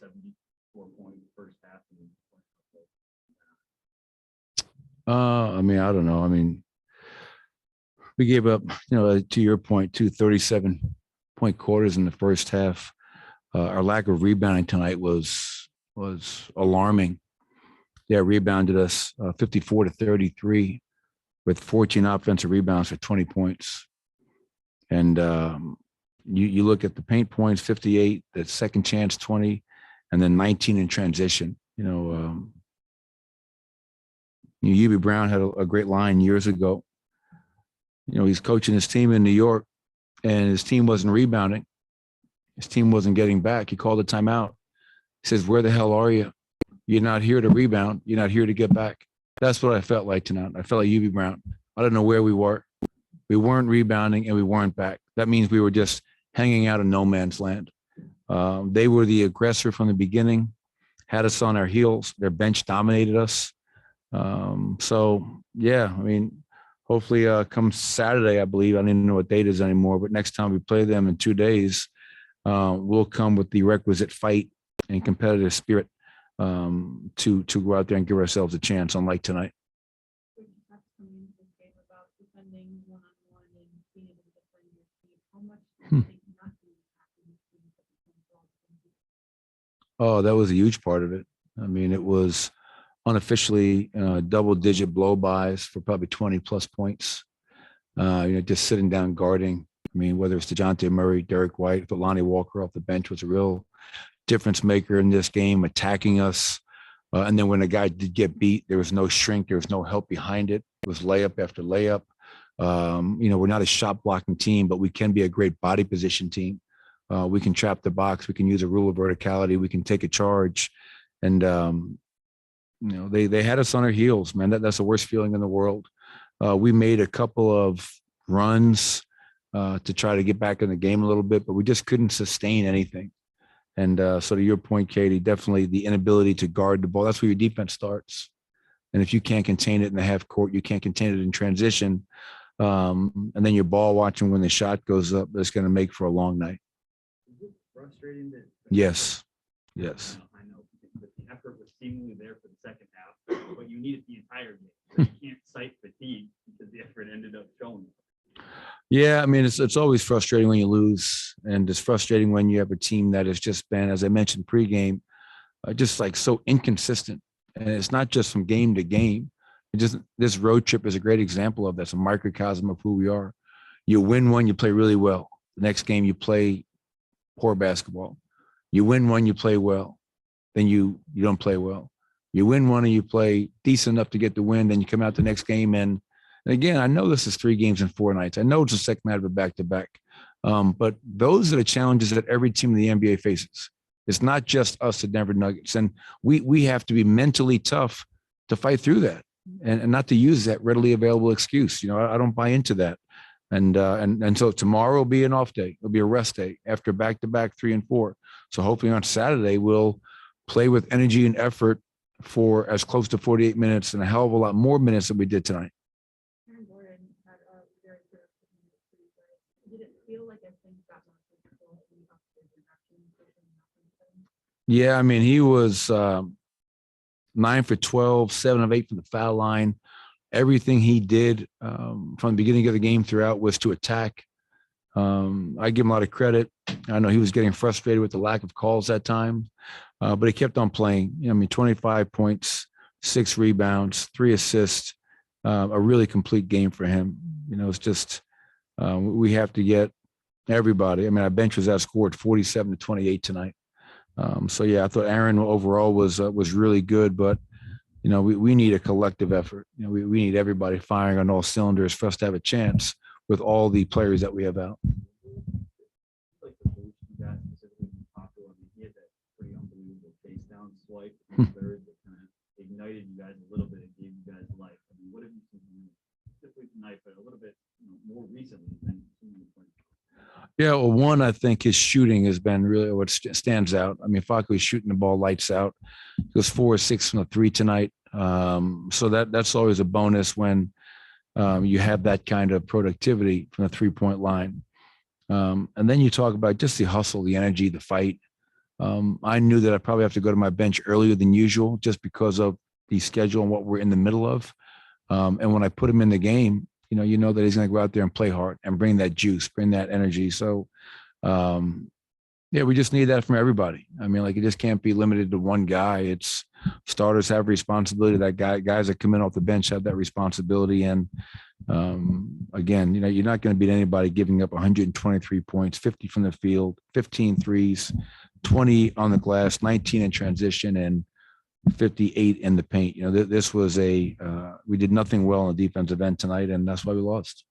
74-point first half. I mean, I don't know. I mean, we gave up, to your point, 2 37-point quarters in the first half. Our lack of rebounding tonight was alarming. Yeah, rebounded us 54-33 with 14 offensive rebounds for 20 points. And you look at the paint points, 58, the second chance, 20, and then 19 in transition. Hubie Brown had a great line years ago. He's coaching his team in New York, and his team wasn't rebounding. His team wasn't getting back. He called a timeout. He says, "Where the hell are you? You're not here to rebound. You're not here to get back." That's what I felt like tonight. I felt like Hubie Brown. I don't know where we were. We weren't rebounding, and we weren't back. That means we were just hanging out in no man's land. They were the aggressor from the beginning, had us on our heels. Their bench dominated us. So, yeah, I mean, hopefully come Saturday, I believe, I don't even know what date it is anymore, but next time we play them in 2 days, we'll come with the requisite fight and competitive spirit to go out there and give ourselves a chance, unlike tonight. Oh, that was a huge part of it. I mean, it was unofficially double-digit blow-bys for probably 20-plus points. Just sitting down guarding. I mean, whether it's DeJounte Murray, Derek White, but Lonnie Walker off the bench was a real difference maker in this game, attacking us. And then when a guy did get beat, there was no shrink. There was no help behind it. It was layup after layup. We're not a shot blocking team, but we can be a great body position team. We can trap the box. We can use a rule of verticality. We can take a charge. And, they had us on our heels, man. That's the worst feeling in the world. We made a couple of runs to try to get back in the game a little bit, but we just couldn't sustain anything. And so to your point, Katie, definitely the inability to guard the ball. That's where your defense starts. And if you can't contain it in the half court, you can't contain it in transition. And then you're ball watching when the shot goes up, that's going to make for a long night. Is it frustrating that? Yes. I know but the effort was seemingly there for the second half, but you needed the entire game. So you can't cite fatigue because the effort ended up showing. Yeah, I mean, it's always frustrating when you lose, and it's frustrating when you have a team that has just been, as I mentioned pregame, just like so inconsistent. And it's not just from game to game. This road trip is a great example of that's a microcosm of who we are. You win one, you play really well. The next game, you play poor basketball. You win one, you play well. Then you don't play well. You win one and you play decent enough to get the win. Then you come out the next game and again, I know this is 3 games in 4 nights. I know it's the second night of a back-to-back. But those are the challenges that every team in the NBA faces. It's not just us, the Denver Nuggets. And we have to be mentally tough to fight through that and not to use that readily available excuse. I don't buy into that. And so tomorrow will be an off day. It'll be a rest day after back-to-back 3 and 4. So hopefully on Saturday, we'll play with energy and effort for as close to 48 minutes and a hell of a lot more minutes than we did tonight. Yeah, I mean, he was 9 for 12, 7 of 8 from the foul line. Everything he did from the beginning of the game throughout was to attack. I give him a lot of credit. I know he was getting frustrated with the lack of calls that time, but he kept on playing. 25 points, 6 rebounds, 3 assists, a really complete game for him. It's just we have to get everybody. I mean, our bench was outscored 47-28 tonight. So yeah, I thought Aaron overall was really good, but we need a collective effort. We need everybody firing on all cylinders for us to have a chance with all the players that we have out. Like the coach you got specifically popular. I mean, he had that pretty unbelievable face down swipe in the third that kind of ignited you guys a little bit and gave you guys life. I mean, what have you seen specifically tonight, but a little bit more recently than Yeah, well, one, I think his shooting has been really what stands out. I mean, Facu's shooting the ball lights out. He goes 4 or 6 from the 3 tonight. So that's always a bonus when you have that kind of productivity from the 3-point line. And then you talk about just the hustle, the energy, the fight. I knew that I probably have to go to my bench earlier than usual just because of the schedule and what we're in the middle of. And when I put him in the game, you know that he's going to go out there and play hard and bring that juice, bring that energy. So, yeah, we just need that from everybody. I mean, like, it just can't be limited to one guy. It's starters have responsibility. That guys that come in off the bench have that responsibility. And again, you're not going to beat anybody giving up 123 points, 50 from the field, 15 threes, 20 on the glass, 19 in transition, and 58 in the paint. This was we did nothing well on the defensive end tonight, and that's why we lost.